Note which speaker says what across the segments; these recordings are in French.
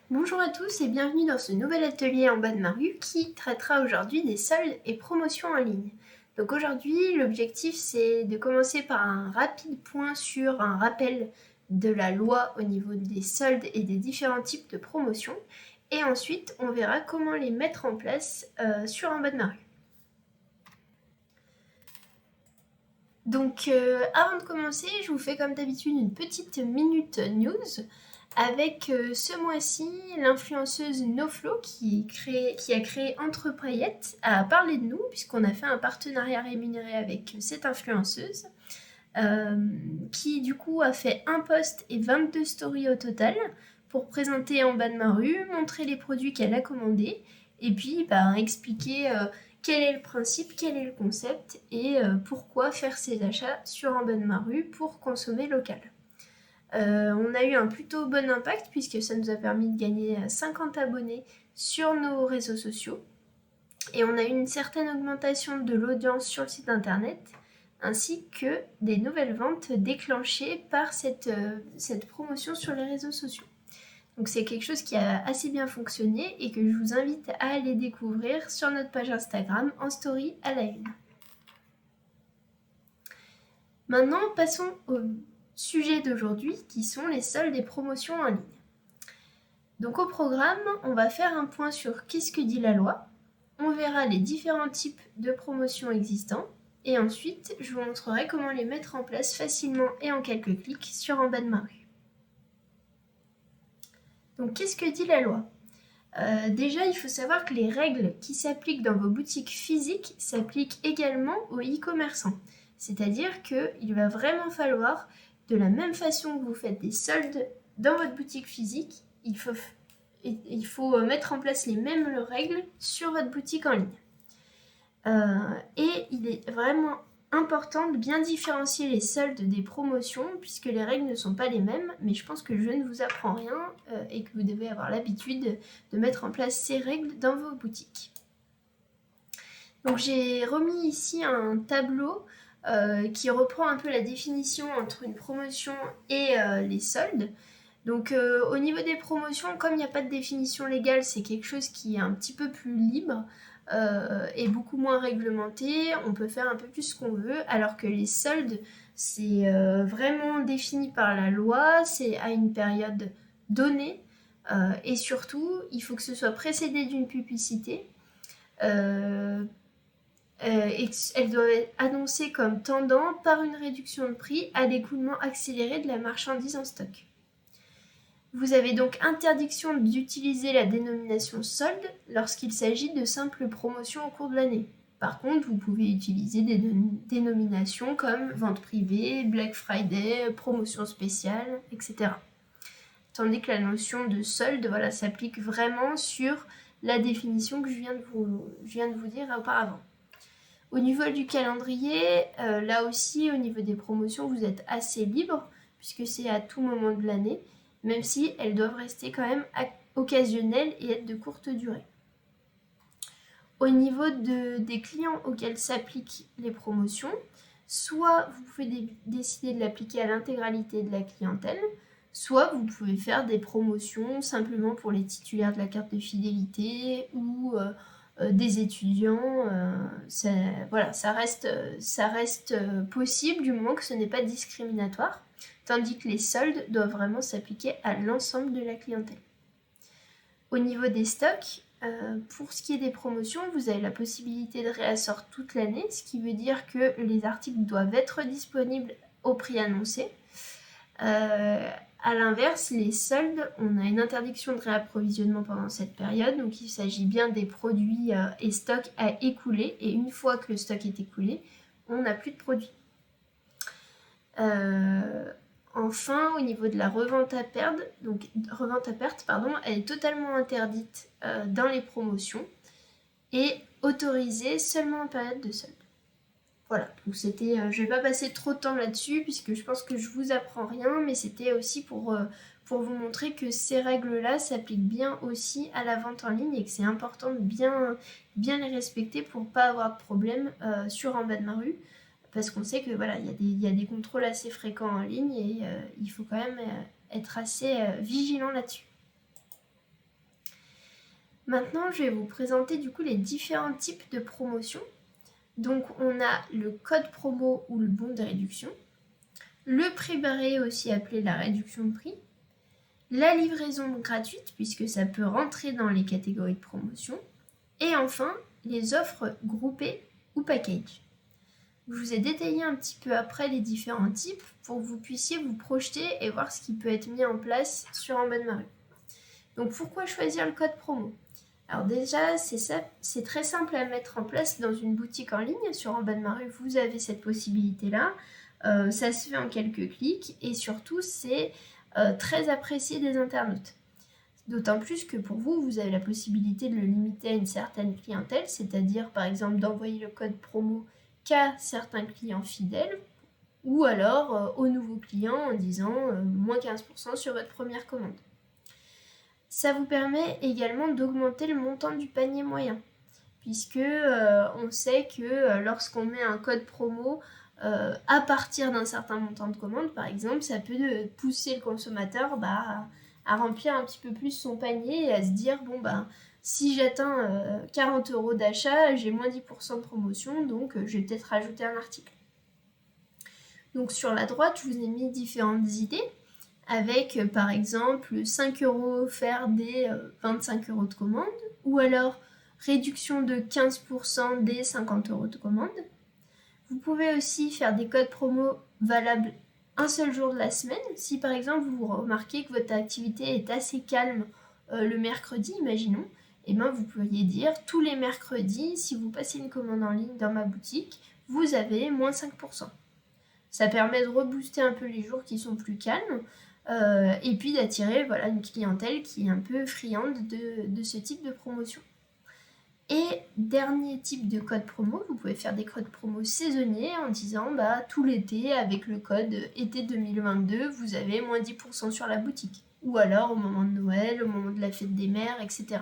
Speaker 1: Bonjour à tous et bienvenue dans ce nouvel atelier en bas de ma rue qui traitera aujourd'hui des soldes et promotions en ligne. Donc aujourd'hui, l'objectif c'est de commencer par un rapide point sur un rappel de la loi au niveau des soldes et des différents types de promotions. Et ensuite, on verra comment les mettre en place sur en bas de ma rue. Donc avant de commencer, je vous fais comme d'habitude une petite minute news avec ce mois-ci l'influenceuse NoFlo qui a créé Entre Paillettes a parlé de nous puisqu'on a fait un partenariat rémunéré avec cette influenceuse qui du coup a fait un post et 22 stories au total pour présenter en bas de ma rue, montrer les produits qu'elle a commandés et puis expliquer quel est le principe, quel est le concept et pourquoi faire ses achats sur en bas de ma rue pour consommer local. On a eu un plutôt bon impact puisque ça nous a permis de gagner 50 abonnés sur nos réseaux sociaux et on a eu une certaine augmentation de l'audience sur le site internet ainsi que des nouvelles ventes déclenchées par cette promotion sur les réseaux sociaux. Donc c'est quelque chose qui a assez bien fonctionné et que je vous invite à aller découvrir sur notre page Instagram en story à la une. Maintenant, passons au sujet d'aujourd'hui qui sont les soldes et promotions en ligne. Donc au programme, on va faire un point sur qu'est-ce que dit la loi, on verra les différents types de promotions existants et ensuite je vous montrerai comment les mettre en place facilement et en quelques clics sur en bas de ma rue. Donc qu'est-ce que dit la loi ? Déjà, il faut savoir que les règles qui s'appliquent dans vos boutiques physiques s'appliquent également aux e-commerçants. C'est-à-dire qu'il va vraiment falloir, de la même façon que vous faites des soldes dans votre boutique physique, il faut mettre en place les mêmes règles sur votre boutique en ligne. Et il est vraiment important de bien différencier les soldes des promotions puisque les règles ne sont pas les mêmes, mais je pense que je ne vous apprends rien et que vous devez avoir l'habitude de mettre en place ces règles dans vos boutiques. Donc j'ai remis ici un tableau qui reprend un peu la définition entre une promotion et les soldes. Donc au niveau des promotions, comme il n'y a pas de définition légale, c'est quelque chose qui est un petit peu plus libre et beaucoup moins réglementé. On peut faire un peu plus ce qu'on veut, alors que les soldes, c'est vraiment défini par la loi, c'est à une période donnée et surtout, il faut que ce soit précédé d'une publicité. Et elle doit être annoncée comme tendant par une réduction de prix à l'écoulement accéléré de la marchandise en stock. Vous avez donc interdiction d'utiliser la dénomination solde lorsqu'il s'agit de simples promotions au cours de l'année. Par contre, vous pouvez utiliser des dénominations comme vente privée, Black Friday, promotion spéciale, etc. Tandis que la notion de solde s'applique vraiment sur la définition que je viens de vous dire auparavant. Au niveau du calendrier, là aussi, au niveau des promotions, vous êtes assez libre puisque c'est à tout moment de l'année, même si elles doivent rester quand même occasionnelles et être de courte durée. Au niveau des clients auxquels s'appliquent les promotions, soit vous pouvez décider de l'appliquer à l'intégralité de la clientèle, soit vous pouvez faire des promotions simplement pour les titulaires de la carte de fidélité ou des étudiants. Ça reste possible du moment que ce n'est pas discriminatoire, tandis que les soldes doivent vraiment s'appliquer à l'ensemble de la clientèle. Au niveau des stocks, pour ce qui est des promotions, vous avez la possibilité de réassort toute l'année, ce qui veut dire que les articles doivent être disponibles au prix annoncé. A l'inverse, les soldes, on a une interdiction de réapprovisionnement pendant cette période, donc il s'agit bien des produits et stocks à écouler, et une fois que le stock est écoulé, on n'a plus de produits. Enfin, au niveau de la revente à perte, elle est totalement interdite dans les promotions et autorisée seulement en période de solde. Voilà, donc je vais pas passer trop de temps là-dessus puisque je pense que je vous apprends rien, mais c'était aussi pour vous montrer que ces règles-là s'appliquent bien aussi à la vente en ligne et que c'est important de bien les respecter pour pas avoir de problème sur en bas de ma rue. Parce qu'on sait que il y a des contrôles assez fréquents en ligne et il faut quand même être assez vigilant là-dessus. Maintenant, je vais vous présenter du coup les différents types de promotions. Donc, on a le code promo ou le bon de réduction, le prix barré aussi appelé la réduction de prix, la livraison gratuite puisque ça peut rentrer dans les catégories de promotion, et enfin les offres groupées ou package. Je vous ai détaillé un petit peu après les différents types pour que vous puissiez vous projeter et voir ce qui peut être mis en place sur En Bonne Marie. Donc pourquoi choisir le code promo? Alors déjà, c'est très simple à mettre en place dans une boutique en ligne. Sur En Bonne Marie, vous avez cette possibilité-là. Ça se fait en quelques clics et surtout, c'est très apprécié des internautes. D'autant plus que pour vous, vous avez la possibilité de le limiter à une certaine clientèle, c'est-à-dire par exemple d'envoyer le code promo qu'à certains clients fidèles, ou alors aux nouveaux clients en disant moins 15% sur votre première commande. Ça vous permet également d'augmenter le montant du panier moyen, puisque on sait que lorsqu'on met un code promo à partir d'un certain montant de commande, par exemple, ça peut pousser le consommateur à remplir un petit peu plus son panier et à se dire, bon, si j'atteins 40 € d'achat, j'ai moins 10% de promotion, donc je vais peut-être rajouter un article. Donc sur la droite, je vous ai mis différentes idées, avec par exemple 5 € offerts dès 25 € de commande, ou alors réduction de 15% dès 50 € de commande. Vous pouvez aussi faire des codes promo valables un seul jour de la semaine. Si par exemple vous remarquez que votre activité est assez calme le mercredi, imaginons, et bien vous pourriez dire tous les mercredis, si vous passez une commande en ligne dans ma boutique, vous avez moins 5%. Ça permet de rebooster un peu les jours qui sont plus calmes et puis d'attirer une clientèle qui est un peu friande de ce type de promotion. Et dernier type de code promo, vous pouvez faire des codes promo saisonniers en disant tout l'été avec le code été 2022, vous avez moins 10% sur la boutique. Ou alors au moment de Noël, au moment de la fête des mères, etc.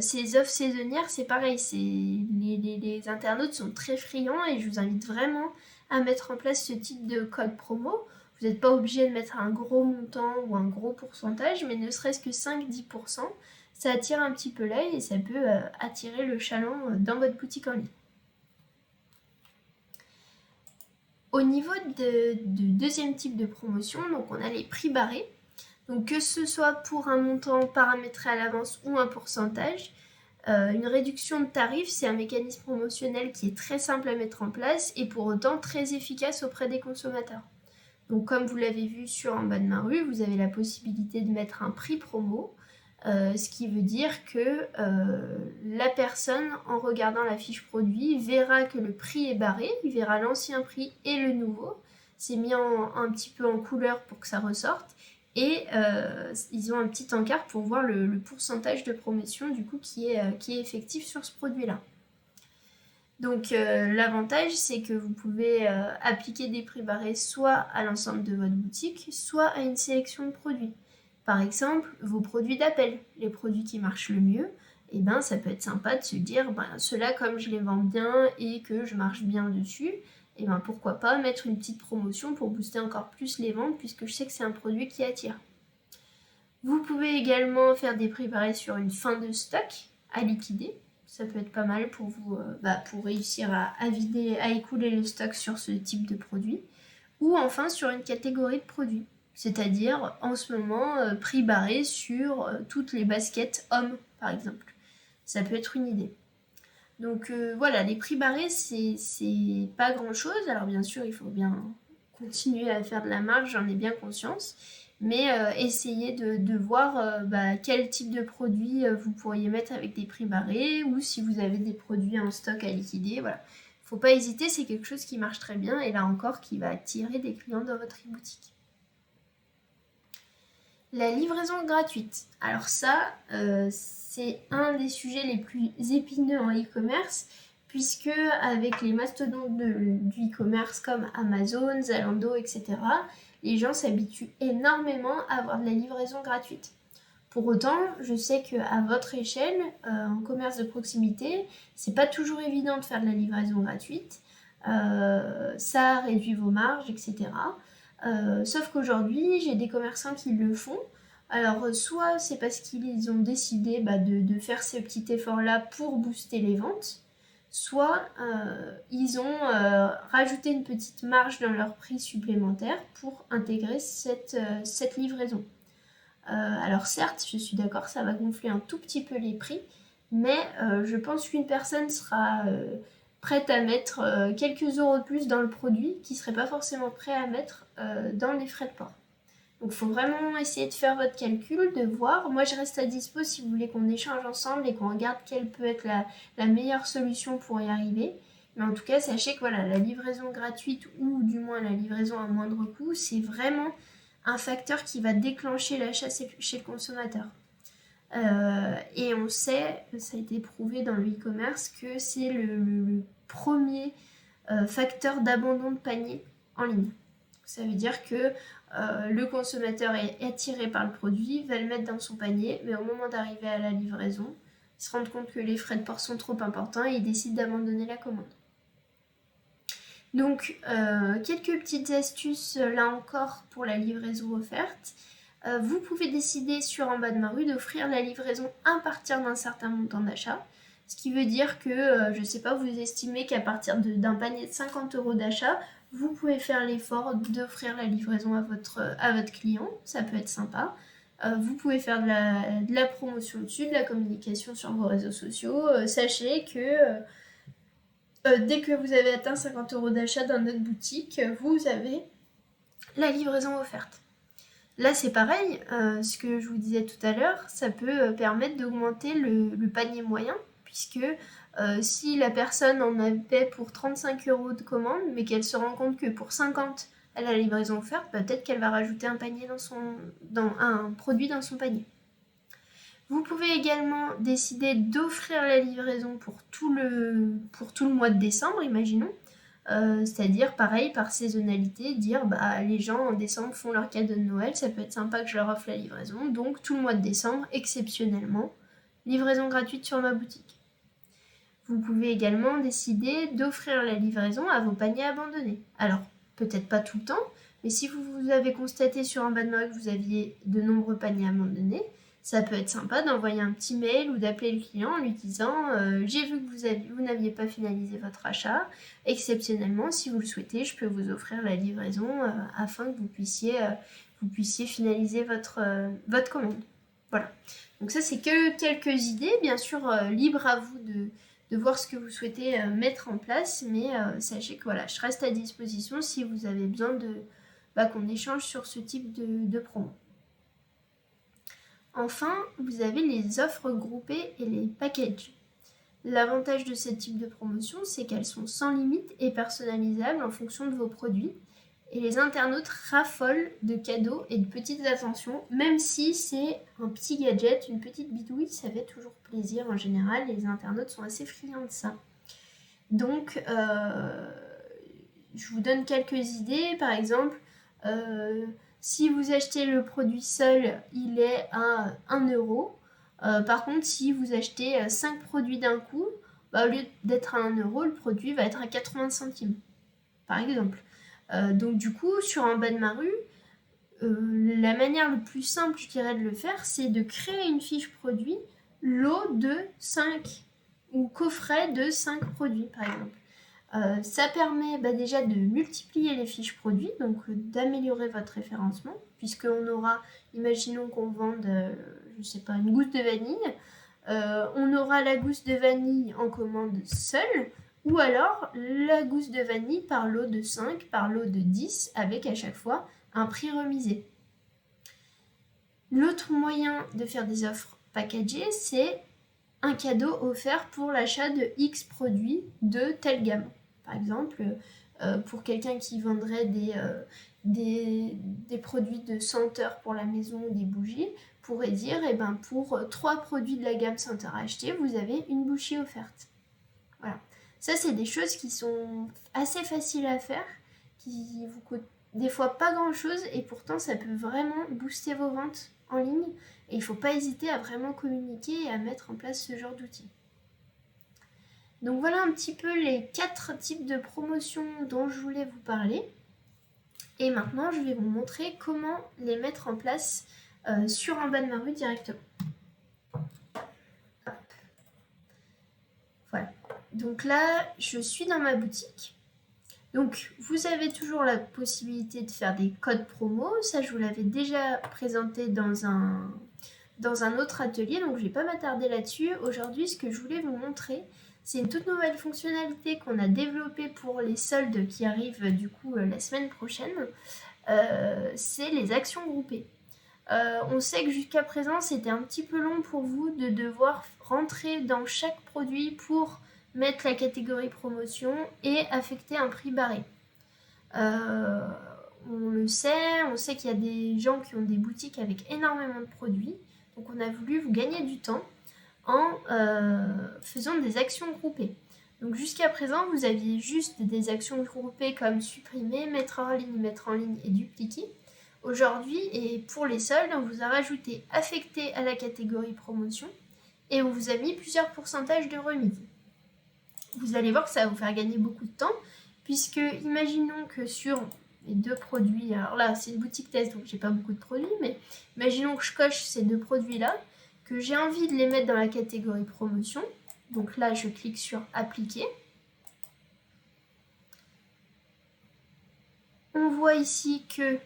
Speaker 1: Ces offres saisonnières, c'est pareil, les internautes sont très friands et je vous invite vraiment à mettre en place ce type de code promo. Vous n'êtes pas obligé de mettre un gros montant ou un gros pourcentage, mais ne serait-ce que 5-10%, ça attire un petit peu l'œil et ça peut attirer le chaland dans votre boutique en ligne. Au niveau du deuxième type de promotion, donc on a les prix barrés. Donc que ce soit pour un montant paramétré à l'avance ou un pourcentage, une réduction de tarif, c'est un mécanisme promotionnel qui est très simple à mettre en place et pour autant très efficace auprès des consommateurs. Donc comme vous l'avez vu sur En Bas de ma rue, vous avez la possibilité de mettre un prix promo, ce qui veut dire que la personne, en regardant la fiche produit, verra que le prix est barré, il verra l'ancien prix et le nouveau. C'est mis un petit peu en couleur pour que ça ressorte. Et ils ont un petit encart pour voir le pourcentage de promotion du coup qui est effectif sur ce produit-là. Donc l'avantage, c'est que vous pouvez appliquer des prix barrés soit à l'ensemble de votre boutique, soit à une sélection de produits. Par exemple, vos produits d'appel, les produits qui marchent le mieux, et ça peut être sympa de se dire, ceux-là, comme je les vends bien et que je marche bien dessus, et pourquoi pas mettre une petite promotion pour booster encore plus les ventes puisque je sais que c'est un produit qui attire. Vous pouvez également faire des prix barrés sur une fin de stock à liquider. Ça peut être pas mal pour vous, pour réussir à vider, à écouler le stock sur ce type de produit. Ou enfin sur une catégorie de produits. C'est-à-dire en ce moment prix barré sur toutes les baskets hommes par exemple. Ça peut être une idée. Donc voilà, les prix barrés, c'est pas grand-chose. Alors bien sûr, il faut bien continuer à faire de la marge, j'en ai bien conscience. Mais essayez de voir quel type de produit vous pourriez mettre avec des prix barrés ou si vous avez des produits en stock à liquider. Voilà. Faut pas hésiter, c'est quelque chose qui marche très bien et là encore qui va attirer des clients dans votre e-boutique. La livraison gratuite. Alors ça, c'est un des sujets les plus épineux en e-commerce puisque avec les mastodontes du e-commerce comme Amazon, Zalando, etc., les gens s'habituent énormément à avoir de la livraison gratuite. Pour autant, je sais qu'à votre échelle, en commerce de proximité, c'est pas toujours évident de faire de la livraison gratuite. Ça réduit vos marges, etc. Sauf qu'aujourd'hui, j'ai des commerçants qui le font. Alors, soit c'est parce qu'ils ont décidé de faire ce petit effort-là pour booster les ventes, soit ils ont rajouté une petite marge dans leur prix supplémentaire pour intégrer cette livraison. Alors certes, je suis d'accord, ça va gonfler un tout petit peu les prix, mais je pense qu'une personne sera prête à mettre quelques euros de plus dans le produit qui ne serait pas forcément prêt à mettre dans les frais de port. Donc il faut vraiment essayer de faire votre calcul, de voir. Moi je reste à dispo si vous voulez qu'on échange ensemble et qu'on regarde quelle peut être la meilleure solution pour y arriver. Mais en tout cas, sachez que voilà, la livraison gratuite ou du moins la livraison à moindre coût, c'est vraiment un facteur qui va déclencher l'achat chez le consommateur. Et on sait, ça a été prouvé dans le e-commerce, que c'est le premier facteur d'abandon de panier en ligne. Ça veut dire que le consommateur est attiré par le produit, va le mettre dans son panier, mais au moment d'arriver à la livraison, il se rend compte que les frais de port sont trop importants et il décide d'abandonner la commande. Donc, quelques petites astuces là encore pour la livraison offerte. Vous pouvez décider sur En bas de ma rue d'offrir la livraison à partir d'un certain montant d'achat. Ce qui veut dire que, je ne sais pas, vous estimez qu'à partir d'un panier de 50 € d'achat, vous pouvez faire l'effort d'offrir la livraison à votre client. Ça peut être sympa. Vous pouvez faire de la promotion dessus, de la communication sur vos réseaux sociaux. Sachez que dès que vous avez atteint 50 € d'achat dans notre boutique, vous avez la livraison offerte. Là, c'est pareil, ce que je vous disais tout à l'heure, ça peut permettre d'augmenter le panier moyen, puisque si la personne en avait pour 35 € de commande, mais qu'elle se rend compte que pour 50, elle a la livraison offerte, peut-être qu'elle va rajouter un produit dans son panier. Vous pouvez également décider d'offrir la livraison pour tout le mois de décembre, imaginons. C'est-à-dire, pareil, par saisonnalité, dire les gens en décembre font leur cadeau de Noël, ça peut être sympa que je leur offre la livraison. Donc, tout le mois de décembre, exceptionnellement, livraison gratuite sur ma boutique. Vous pouvez également décider d'offrir la livraison à vos paniers abandonnés. Alors, peut-être pas tout le temps, mais si vous avez constaté sur En bas de ma rue que vous aviez de nombreux paniers abandonnés, ça peut être sympa d'envoyer un petit mail ou d'appeler le client en lui disant j'ai vu que vous n'aviez pas finalisé votre achat. Exceptionnellement, si vous le souhaitez, je peux vous offrir la livraison afin que vous puissiez finaliser votre commande. Voilà. Donc ça, c'est que quelques idées. Bien sûr, libre à vous de voir ce que vous souhaitez mettre en place. Mais sachez que voilà, je reste à disposition si vous avez besoin qu'on échange sur ce type de promo. Enfin, vous avez les offres groupées et les packages. L'avantage de ce type de promotion, c'est qu'elles sont sans limite et personnalisables en fonction de vos produits. Et les internautes raffolent de cadeaux et de petites attentions, même si c'est un petit gadget, une petite bidouille, ça fait toujours plaisir en général. Les internautes sont assez friands de ça. Donc, je vous donne quelques idées. Par exemple, si vous achetez le produit seul, il est à 1 €. Par contre, si vous achetez 5 produits d'un coup, au lieu d'être à 1 €, le produit va être à 80 centimes, par exemple. Donc du coup, sur En bas de ma rue, la manière le plus simple, je dirais, de le faire, c'est de créer une fiche produit, lot de 5 ou coffret de 5 produits, par exemple. Ça permet déjà de multiplier les fiches produits, donc d'améliorer votre référencement, puisqu'on aura, imaginons qu'on vende, je sais pas, une gousse de vanille, on aura la gousse de vanille en commande seule, ou alors la gousse de vanille par lot de 5, par lot de 10, avec à chaque fois un prix remisé. L'autre moyen de faire des offres packagées, c'est un cadeau offert pour l'achat de X produits de telle gamme. Par exemple, pour quelqu'un qui vendrait des produits de senteur pour la maison ou des bougies, pourrait dire pour 3 produits de la gamme senteur achetés, vous avez une bougie offerte. Voilà. Ça, c'est des choses qui sont assez faciles à faire, qui vous coûtent des fois pas grand chose et pourtant ça peut vraiment booster vos ventes en ligne et il ne faut pas hésiter à vraiment communiquer et à mettre en place ce genre d'outils. Donc voilà un petit peu les 4 types de promotions dont je voulais vous parler. Et maintenant, je vais vous montrer comment les mettre en place sur En bas de ma rue directement. Hop. Voilà. Donc là, je suis dans ma boutique. Donc, vous avez toujours la possibilité de faire des codes promo. Ça, je vous l'avais déjà présenté dans un autre atelier, donc je ne vais pas m'attarder là-dessus. Aujourd'hui, ce que je voulais vous montrer, c'est une toute nouvelle fonctionnalité qu'on a développée pour les soldes qui arrivent du coup la semaine prochaine. C'est les actions groupées. On sait que jusqu'à présent, c'était un petit peu long pour vous de devoir rentrer dans chaque produit pour mettre la catégorie promotion et affecter un prix barré. On le sait, on sait qu'il y a des gens qui ont des boutiques avec énormément de produits. Donc on a voulu vous gagner du temps en faisant des actions groupées. Donc jusqu'à présent, vous aviez juste des actions groupées comme supprimer, mettre en ligne et dupliquer. Aujourd'hui, et pour les soldes, on vous a rajouté affecter à la catégorie promotion et on vous a mis plusieurs pourcentages de remise. Vous allez voir que ça va vous faire gagner beaucoup de temps puisque imaginons que sur les 2 produits, alors là c'est une boutique test donc j'ai pas beaucoup de produits, mais imaginons que je coche ces 2 produits là, que j'ai envie de les mettre dans la catégorie promotion. Donc là je clique sur appliquer. On voit ici que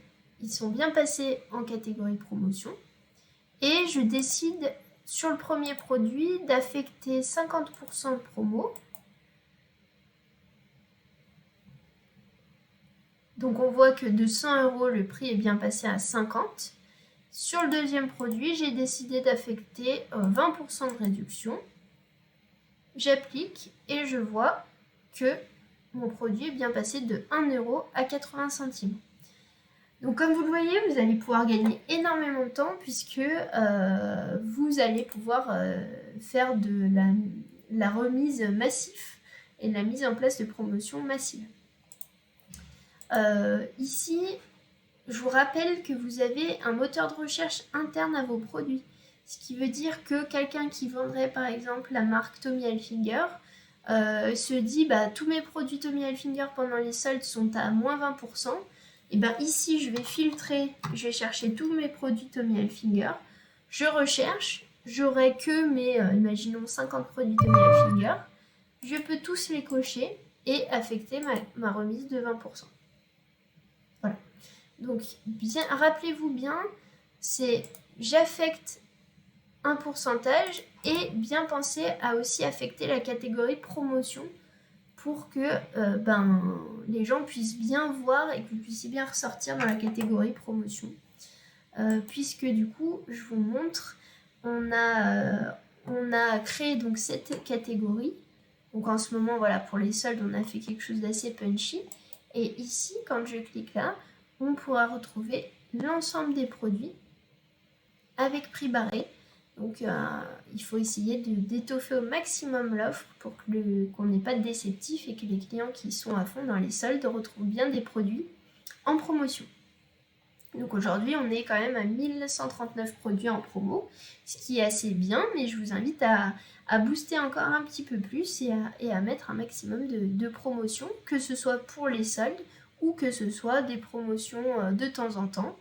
Speaker 1: ils sont bien passés en catégorie promotion et je décide sur le premier produit d'affecter 50% de promo. Donc on voit que de 100 €, le prix est bien passé à 50. Sur le deuxième produit, j'ai décidé d'affecter 20% de réduction. J'applique et je vois que mon produit est bien passé de 1 € à 80 centimes. Donc comme vous le voyez, vous allez pouvoir gagner énormément de temps puisque vous allez pouvoir faire de la remise massive et de la mise en place de promotions massives. Ici, je vous rappelle que vous avez un moteur de recherche interne à vos produits. Ce qui veut dire que quelqu'un qui vendrait par exemple la marque Tommy Hilfiger se dit tous mes produits Tommy Hilfiger pendant les soldes sont à moins 20%. Et ici je vais filtrer, je vais chercher tous mes produits Tommy Hilfiger. Je recherche, j'aurai que mes, imaginons 50 produits Tommy Hilfiger. Je peux tous les cocher et affecter ma remise de 20%. Voilà. Donc, rappelez-vous bien, c'est j'affecte un pourcentage et bien penser à aussi affecter la catégorie promotion pour que les gens puissent bien voir et que vous puissiez bien ressortir dans la catégorie promotion. Puisque du coup, je vous montre, on a créé donc cette catégorie. Donc en ce moment, voilà, pour les soldes, on a fait quelque chose d'assez punchy. Et ici, quand je clique là, on pourra retrouver l'ensemble des produits avec prix barré. Donc il faut essayer d'étoffer au maximum l'offre pour qu'on n'ait pas de déceptif et que les clients qui sont à fond dans les soldes retrouvent bien des produits en promotion. Donc aujourd'hui, on est quand même à 1139 produits en promo, ce qui est assez bien, mais je vous invite à booster encore un petit peu plus et à mettre un maximum de promotions, que ce soit pour les soldes ou que ce soit des promotions de temps en temps,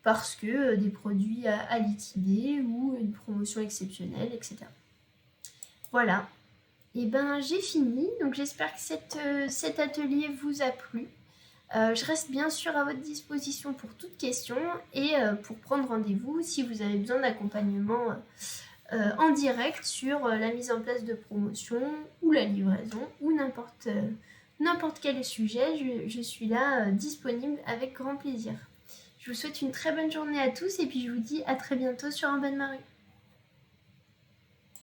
Speaker 1: parce que des produits à liquider ou une promotion exceptionnelle, etc. Voilà, et j'ai fini, donc j'espère que cet atelier vous a plu. Je reste bien sûr à votre disposition pour toute question et pour prendre rendez-vous si vous avez besoin d'accompagnement en direct sur la mise en place de promotion ou la livraison ou n'importe quel sujet. Je suis là disponible avec grand plaisir. Je vous souhaite une très bonne journée à tous et puis je vous dis à très bientôt sur En bas de ma rue.